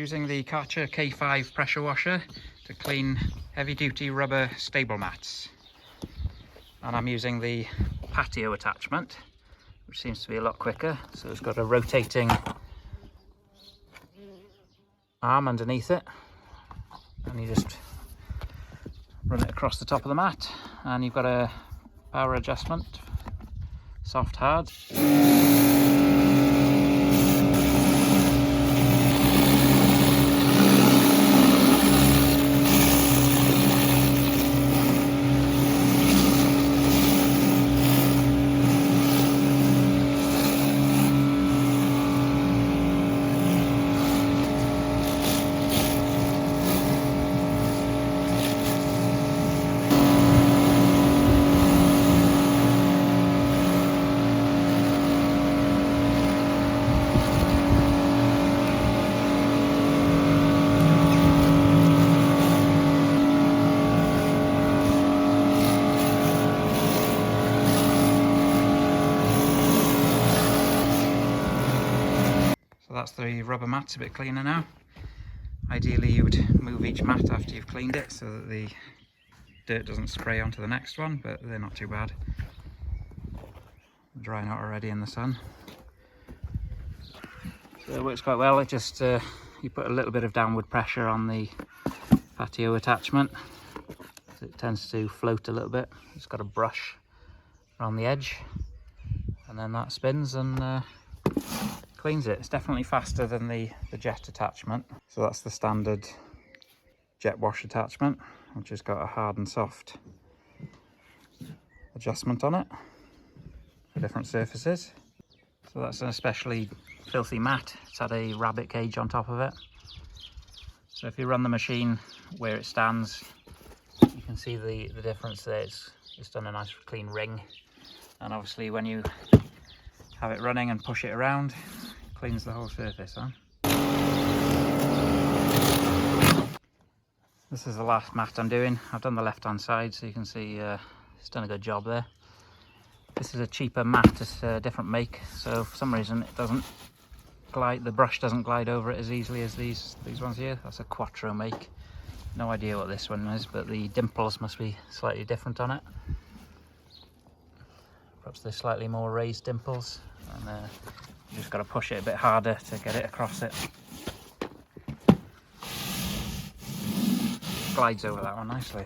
Using the Karcher K5 pressure washer to clean heavy duty rubber stable mats. And I'm using the patio attachment, which seems to be a lot quicker. So it's got a rotating arm underneath it, and you just run it across the top of the mat, and you've got a power adjustment, soft, hard. So that's the rubber mat's a bit cleaner now. Ideally you would move each mat after you've cleaned it so that the dirt doesn't spray onto the next one, but they're not too bad. They're drying out already in the sun. So it works quite well. It just, you put a little bit of downward pressure on the patio attachment. So it tends to float a little bit. It's got a brush around the edge, and then that spins and cleans it. It's definitely faster than the jet attachment. So that's the standard jet wash attachment, which has got a hard and soft adjustment on it for different surfaces. So that's an especially filthy mat. It's had a rabbit cage on top of it. So if you run the machine where it stands, you can see the difference there. It's done a nice clean ring, and obviously when you have it running and push it around, cleans the whole surface, huh? This is the last mat I'm doing. I've done the left hand side, so you can see it's done a good job there. This is a cheaper mat, it's a different make, so for some reason it doesn't glide, the brush doesn't glide over it as easily as these ones here. That's a Quattro make. No idea what this one is, but the dimples must be slightly different on it. Perhaps they're slightly more raised dimples, and you just got to push it a bit harder to get it across it. Glides over that one nicely.